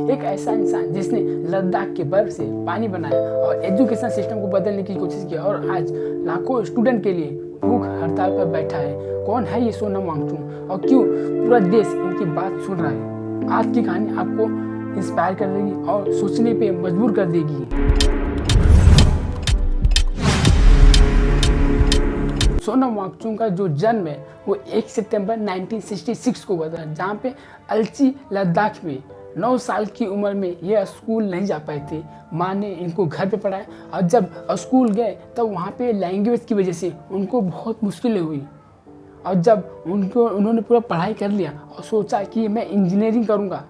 एक ऐसा इंसान जिसने लद्दाख के बर्फ से पानी बनाया और एजुकेशन सिस्टम को बदलने की कोशिश की और आज लाखों स्टूडेंट के लिए भूख हड़ताल पर बैठा है। कौन है ये सोनम वांगचुक और क्यों पूरा देश इनकी बात सुन रहा है? आज की कहानी आपको इंस्पायर कर देगी और सोचने पे मजबूर कर देगी। सोनम वांगचुक का जो जन्म है वो 1 सितंबर 1966 को हुआ था, जहाँ पे अलची लद्दाख में 9 साल की उम्र में ये स्कूल नहीं जा पाए थे। माँ ने इनको घर पे पढ़ाया और जब स्कूल गए तब वहाँ पे लैंग्वेज की वजह से उनको बहुत मुश्किलें हुई। और जब उन्होंने पूरा पढ़ाई कर लिया और सोचा कि मैं इंजीनियरिंग करूँगा,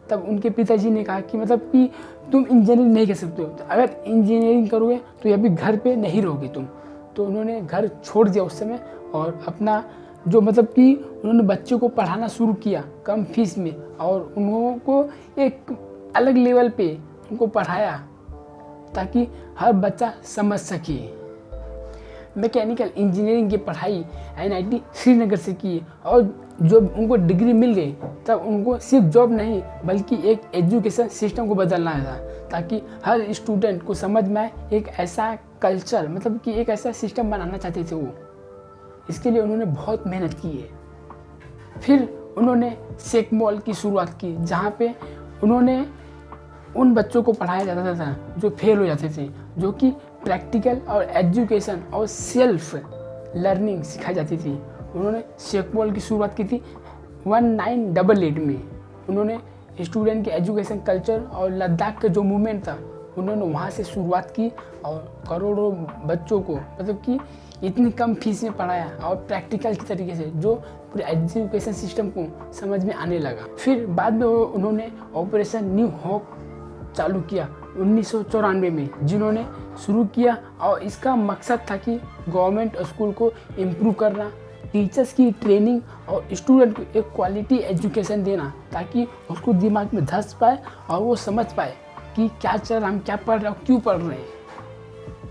तब उनके पिताजी ने कहा कि मतलब कि तुम इंजीनियरिंग नहीं कर सकते हो, तो अगर इंजीनियरिंग करोगे तो ये भी घर पे नहीं रहोगे तुम। तो उन्होंने घर छोड़ दिया उस समय और अपना जो मतलब कि उन्होंने बच्चों को पढ़ाना शुरू किया कम फीस में और उनको एक अलग लेवल पे उनको पढ़ाया ताकि हर बच्चा समझ सके। मैकेनिकल इंजीनियरिंग की पढ़ाई NIT श्रीनगर से की और जब उनको डिग्री मिल गई तब उनको सिर्फ जॉब नहीं बल्कि एक एजुकेशन सिस्टम को बदलना था ताकि हर स्टूडेंट को समझ में आए। एक ऐसा कल्चर मतलब कि एक ऐसा सिस्टम बनाना चाहते थे वो। इसके लिए उन्होंने बहुत मेहनत की है। फिर उन्होंने सेक मॉल की शुरुआत की, जहाँ पे उन्होंने उन बच्चों को पढ़ाया जाता था जो फेल हो जाते थे, जो कि प्रैक्टिकल और एजुकेशन और सेल्फ लर्निंग सिखाई जाती थी। उन्होंने सेक मॉल की शुरुआत की थी 1988 में। उन्होंने स्टूडेंट के एजुकेशन कल्चर और लद्दाख का जो मूवमेंट था उन्होंने वहाँ से शुरुआत की और करोड़ों बच्चों को मतलब कि इतनी कम फीस में पढ़ाया और प्रैक्टिकल की तरीके से जो पूरे एजुकेशन सिस्टम को समझ में आने लगा। फिर बाद में उन्होंने ऑपरेशन न्यू होप चालू किया 1994 में, जिन्होंने शुरू किया और इसका मकसद था कि गवर्नमेंट स्कूल को इम्प्रूव करना, टीचर्स की ट्रेनिंग और स्टूडेंट को एक क्वालिटी एजुकेशन देना ताकि उसको दिमाग में धंस पाए और वो समझ पाए कि क्या चल रहा है, हम क्या पढ़ रहे हैं, क्यों पढ़ रहे हैं।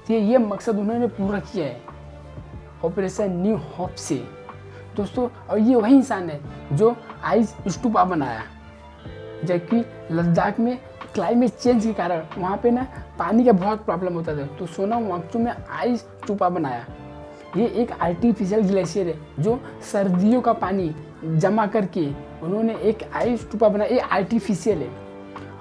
तो ये मकसद उन्होंने पूरा किया है ऑपरेशन न्यू होप से दोस्तों। और ये वही इंसान है जो आइस स्तूपा बनाया, जबकि लद्दाख में क्लाइमेट चेंज के कारण वहाँ पे ना पानी का बहुत प्रॉब्लम होता था, तो सोनम वांगचुक ने आइस स्तूपा बनाया। ये एक आर्टिफिशियल ग्लेशियर है जो सर्दियों का पानी जमा करके उन्होंने एक आइस स्तूपा बनाया। ये आर्टिफिशियल है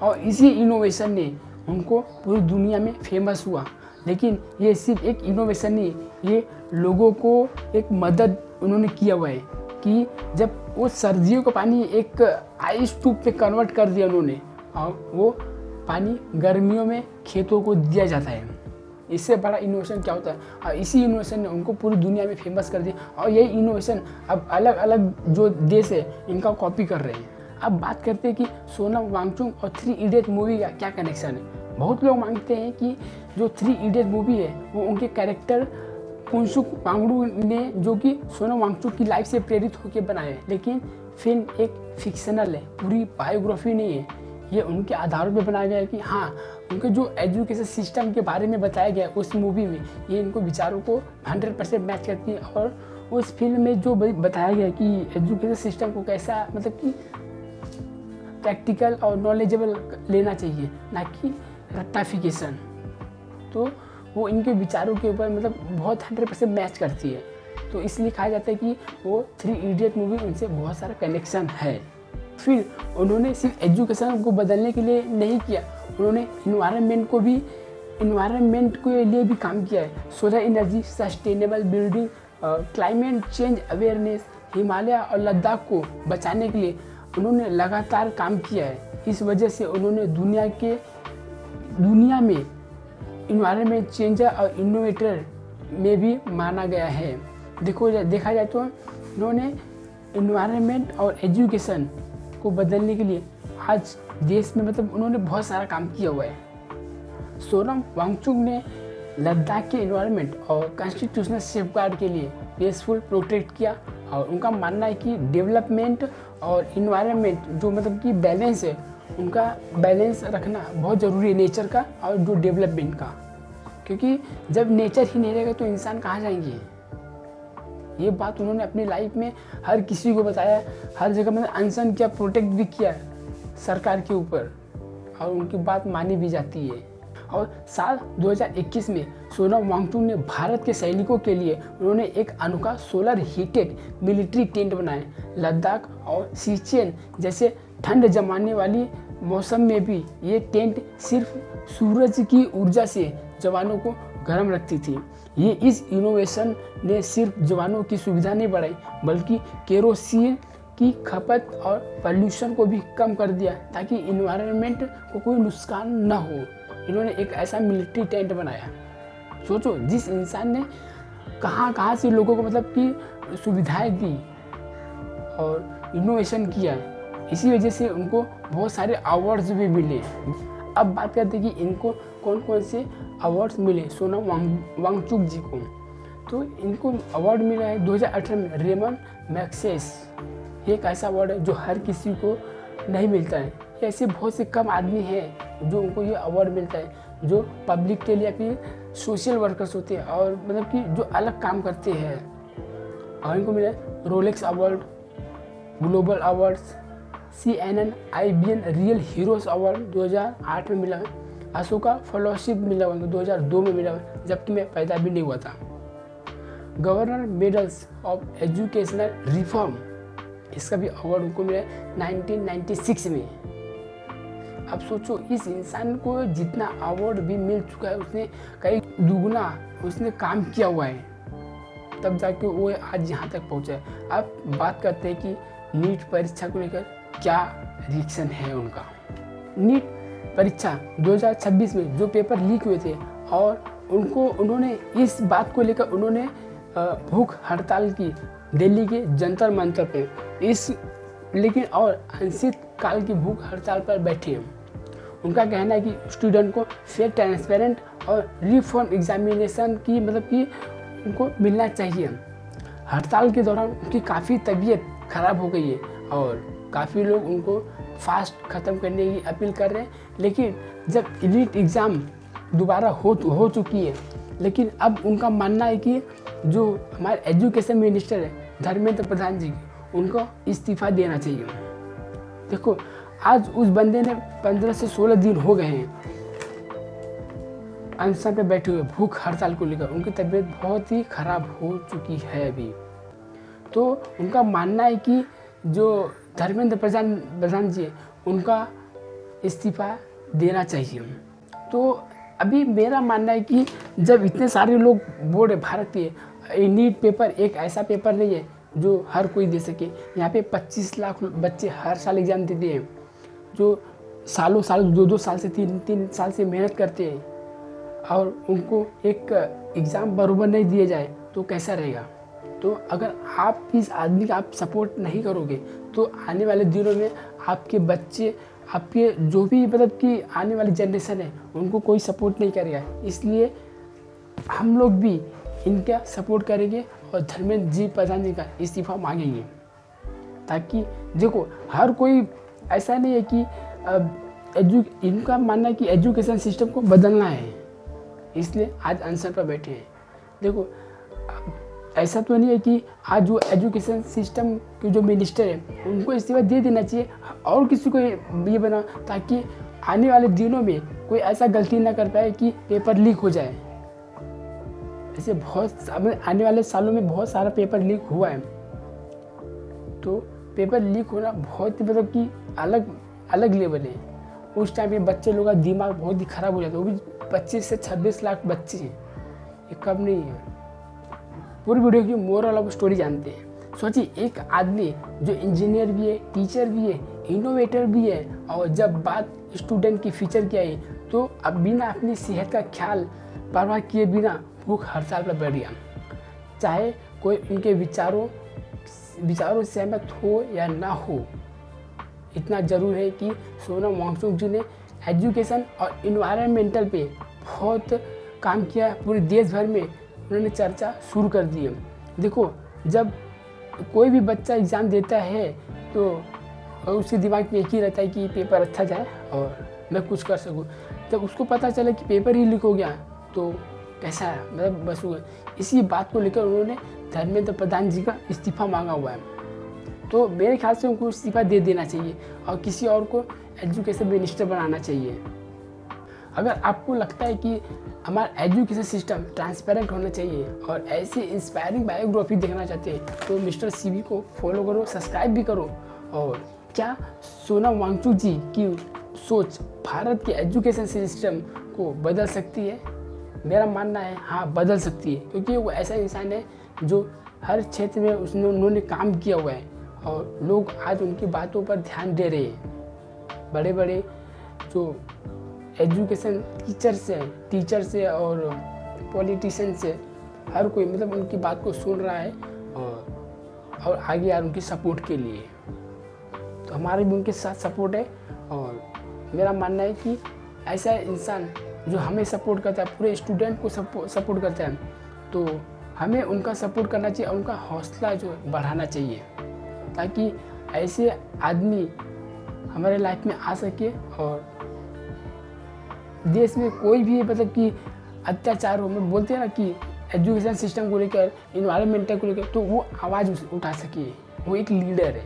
और इसी इनोवेशन ने उनको पूरी दुनिया में फेमस हुआ। लेकिन ये सिर्फ एक इनोवेशन नहीं, ये लोगों को एक मदद उन्होंने किया हुआ है कि जब वो सर्दियों का पानी एक आइस ट्यूब पे कन्वर्ट कर दिया उन्होंने और वो पानी गर्मियों में खेतों को दिया जाता है। इससे बड़ा इनोवेशन क्या होता है? और इसी इनोवेशन ने उनको पूरी दुनिया में फेमस कर दिया और यही इनोवेशन अब अलग अलग जो देश है इनका कॉपी कर रहे हैं। अब बात करते हैं कि सोनम वांगचुक और 3 इडियट मूवी का क्या कनेक्शन है। बहुत लोग मानते हैं कि जो 3 इडियट मूवी है वो उनके कैरेक्टर कुंसुक वांगडू ने जो कि सोनम वांगचुक की लाइफ से प्रेरित होकर बनाए हैं, लेकिन फिल्म एक फिक्शनल है, पूरी बायोग्राफी नहीं है। ये उनके आधारों पे बनाया गया है कि हाँ उनके जो एजुकेशन सिस्टम के बारे में बताया गया है उस मूवी में, ये इनको विचारों को 100% मैच करती है। और उस फिल्म में जो बताया गया है कि एजुकेशन सिस्टम को कैसा मतलब कि प्रैक्टिकल और नॉलेजेबल लेना चाहिए, ना कि रट्टाफिकेशन, तो वो इनके विचारों के ऊपर मतलब बहुत 100% मैच करती है। तो इसलिए कहा जाता है कि वो 3 इडियट मूवी उनसे बहुत सारा कनेक्शन है। फिर उन्होंने सिर्फ एजुकेशन को बदलने के लिए नहीं किया, उन्होंने इन्वायरमेंट के लिए भी काम किया है। Solar energy, sustainable building, climate change awareness, Himalaya और लद्दाख को बचाने के लिए उन्होंने लगातार काम किया है। इस वजह से उन्होंने दुनिया में इन्वायरमेंट चेंजर और इनोवेटर में भी माना गया है। देखा जाए तो उन्होंने इन्वायरमेंट और एजुकेशन को बदलने के लिए आज देश में मतलब उन्होंने बहुत सारा काम किया हुआ है। सोनम वांगचुक ने लद्दाख के इन्वायरमेंट और कॉन्स्टिट्यूशनल सेफगार्ड के लिए पीसफुल प्रोटेक्ट किया और उनका मानना है कि डेवलपमेंट और इन्वायरमेंट जो मतलब कि बैलेंस है, उनका बैलेंस रखना बहुत ज़रूरी है, नेचर का और जो डेवलपमेंट का। क्योंकि जब नेचर ही नहीं रहेगा तो इंसान कहाँ जाएंगे। ये बात उन्होंने अपनी लाइफ में हर किसी को बताया, हर जगह मतलब अनशन किया, प्रोटेक्ट भी किया सरकार के ऊपर। और उनकी बात मानी भी जाती है। और साल 2021 में सोनम वांगचुक ने भारत के सैनिकों के लिए उन्होंने एक अनोखा सोलर हीटेड मिलिट्री टेंट बनाए। लद्दाख और सिचुएन जैसे ठंड जमाने वाली मौसम में भी ये टेंट सिर्फ सूरज की ऊर्जा से जवानों को गर्म रखती थी। ये इस इनोवेशन ने सिर्फ जवानों की सुविधा नहीं बढ़ाई बल्कि केरोसिन की खपत और पॉल्यूशन को भी कम कर दिया ताकि इन्वायरमेंट को कोई नुकसान न हो। इन्होंने एक ऐसा मिलिट्री टेंट बनाया। सोचो, जिस इंसान ने कहाँ से लोगों को मतलब कि सुविधाएं दी और इनोवेशन किया, इसी वजह से उनको बहुत सारे अवार्ड्स भी मिले। अब बात करते हैं कि इनको कौन कौन से अवार्ड्स मिले सोनम वांगचुक जी को। तो इनको अवार्ड मिला है 2018 में रेमन मैग्सेस। ये एक ऐसा अवार्ड है जो हर किसी को नहीं मिलता है। ऐसे बहुत से कम आदमी हैं जो उनको ये अवार्ड मिलता है, जो पब्लिक के लिए अपनी सोशल वर्कर्स होते हैं और मतलब कि जो अलग काम करते हैं। और इनको मिला Rolex award, global awards, CNN IBN real heroes award 2008 में मिला है, अशोका फेलोशिप मिला हुआ 2002 में मिला हुआ जबकि मैं पैदा भी नहीं हुआ था। Governor medals of educational reform, इसका भी अवार्ड उनको मिला 1996 में। अब सोचो, इस इंसान को जितना अवार्ड भी मिल चुका है उसने कई दुगुना उसने काम किया हुआ है, तब जाके वो आज यहाँ तक पहुँचा है। अब बात करते हैं कि नीट परीक्षा को लेकर क्या रिएक्शन है उनका। नीट परीक्षा 2026 में जो पेपर लीक हुए थे और उन्होंने इस बात को लेकर उन्होंने भूख हड़ताल की दिल्ली के जंतर मंतर पे, लेकिन और अनिश्चित काल की भूख हड़ताल पर बैठे। उनका कहना है कि स्टूडेंट को फेयर, ट्रांसपेरेंट और रिफॉर्म एग्जामिनेशन की मतलब कि उनको मिलना चाहिए। हड़ताल के दौरान उनकी काफ़ी तबीयत खराब हो गई है और काफ़ी लोग उनको फास्ट ख़त्म करने की अपील कर रहे हैं। लेकिन जब नीट एग्ज़ाम दोबारा हो चुकी है, लेकिन अब उनका मानना है कि जो हमारे एजुकेशन मिनिस्टर है धर्मेंद्र प्रधान जी, उनको इस्तीफ़ा देना चाहिए। देखो, आज उस बंदे ने 15 से 16 दिन हो गए हैं अनशन पे बैठे हुए भूख हड़ताल को लेकर। उनकी तबीयत बहुत ही खराब हो चुकी है अभी। तो उनका मानना है कि जो धर्मेंद्र प्रधान जी उनका इस्तीफ़ा देना चाहिए। तो अभी मेरा मानना है कि जब इतने सारे लोग बोल रहे भारतीय, नीट पेपर एक ऐसा पेपर नहीं है जो हर कोई दे सके। यहाँ पे 25 लाख बच्चे हर साल एग्ज़ाम देते हैं, जो सालों साल 2-2 साल से 3-3 साल से मेहनत करते हैं, और उनको एक एग्ज़ाम बराबर नहीं दिए जाए तो कैसा रहेगा। तो अगर आप इस आदमी का आप सपोर्ट नहीं करोगे तो आने वाले दिनों में आपके बच्चे, आपके जो भी मतलब कि आने वाली जनरेशन है उनको कोई सपोर्ट नहीं करेगा। इसलिए हम लोग भी इनका सपोर्ट करेंगे और धर्मेंद्र जी प्रधान जी का इस्तीफ़ा मांगेंगे, ताकि देखो हर कोई ऐसा नहीं है कि इनका मानना है कि एजुकेशन सिस्टम को बदलना है, इसलिए आज अनशन पर बैठे हैं। देखो, ऐसा तो नहीं है कि आज जो एजुकेशन सिस्टम के जो मिनिस्टर है उनको इस्तीफा दे देना चाहिए और किसी को ये बना, ताकि आने वाले दिनों में कोई ऐसा गलती ना कर पाए कि पेपर लीक हो जाए। ऐसे बहुत आने वाले सालों में बहुत सारा पेपर लीक हुआ है। तो पेपर लीक होना बहुत ही मतलब कि अलग लेवल है। उस टाइम पे बच्चे लोगों का दिमाग बहुत ही खराब हो जाता है, वो भी 25 से 26 लाख बच्चे हैं, ये कम नहीं है। पूरी वीडियो की मोरल ऑफ स्टोरी जानते हैं। सोचिए, एक आदमी जो इंजीनियर भी है, टीचर भी है, इनोवेटर भी है, और जब बात स्टूडेंट की फ्यूचर की आई तो अब बिना अपनी सेहत का ख्याल परवाह किए बिना भूख हड़ताल पर बैठ गया। चाहे कोई उनके विचारों से सहमत हो या ना हो, इतना ज़रूर है कि सोनम वांगचुक जी ने एजुकेशन और इन्वायरमेंटल पे बहुत काम किया। पूरे देश भर में उन्होंने चर्चा शुरू कर दी है। देखो, जब कोई भी बच्चा एग्ज़ाम देता है तो उसके दिमाग में एक ही रहता है कि पेपर अच्छा जाए और मैं कुछ कर सकूं। जब उसको पता चला कि पेपर ही लीक हो गया तो कैसा है, मतलब बस हुआ। इसी बात को लेकर उन्होंने धर्मेंद्र प्रधान जी का इस्तीफ़ा मांगा हुआ है। तो मेरे ख्याल से उनको इस्तीफ़ा दे देना चाहिए और किसी और को एजुकेशन मिनिस्टर बनाना चाहिए। अगर आपको लगता है कि हमारा एजुकेशन सिस्टम ट्रांसपेरेंट होना चाहिए और ऐसी इंस्पायरिंग बायोग्राफी देखना चाहते हैं तो मिस्टर सीवी को फॉलो करो, सब्सक्राइब भी करो। और क्या सोनम वांगचुक जी की सोच भारत के एजुकेशन सिस्टम को बदल सकती है? मेरा मानना है हाँ, बदल सकती है, क्योंकि वो ऐसा इंसान है जो हर क्षेत्र में उन्होंने काम किया हुआ है और लोग आज उनकी बातों पर ध्यान दे रहे हैं। बड़े बड़े जो एजुकेशन टीचर से और पॉलिटिशियन से हर कोई मतलब उनकी बात को सुन रहा है और आगे यार उनकी सपोर्ट के लिए। तो हमारे भी उनके साथ सपोर्ट है और मेरा मानना है कि ऐसा इंसान जो हमें सपोर्ट करता है, पूरे स्टूडेंट को सपोर्ट करता है, तो हमें उनका सपोर्ट करना चाहिए और उनका हौसला जो बढ़ाना चाहिए, ताकि ऐसे आदमी हमारे लाइफ में आ सके और देश में कोई भी मतलब कि अत्याचार हो, मैं बोलते हैं ना कि एजुकेशन सिस्टम को लेकर, इन्वायरमेंटल को लेकर, तो वो आवाज़ उठा सके। वो एक लीडर है।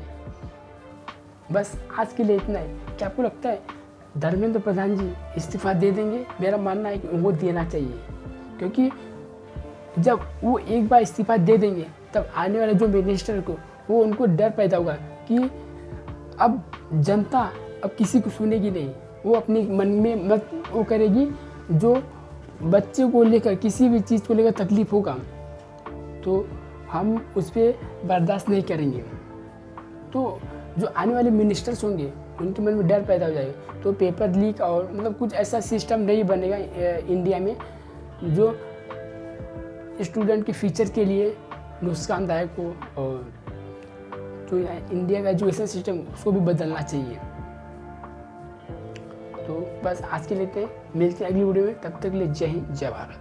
बस आज के लिए इतना है। क्या आपको लगता है धर्मेंद्र प्रधान जी इस्तीफा दे देंगे? मेरा मानना है कि उनको देना चाहिए, क्योंकि जब वो एक बार इस्तीफा दे देंगे तब आने वाले जो मिनिस्टर को वो उनको डर पैदा होगा कि अब जनता अब किसी को सुनेगी नहीं। वो अपने मन में मत वो करेगी, जो बच्चे को लेकर किसी भी चीज़ को लेकर तकलीफ होगा तो हम उस पर बर्दाश्त नहीं करेंगे। तो जो आने वाले मिनिस्टर्स होंगे उनके मन में डर पैदा हो जाएगा, तो पेपर लीक और मतलब कुछ ऐसा सिस्टम नहीं बनेगा इंडिया में जो स्टूडेंट के फ्यूचर के लिए नुकसानदायक हो। और जो इंडिया का एजुकेशन सिस्टम उसको भी बदलना चाहिए। तो बस आज के लिए मिलते हैं अगली वीडियो में। तब तक के लिए जय हिंद, जय भारत।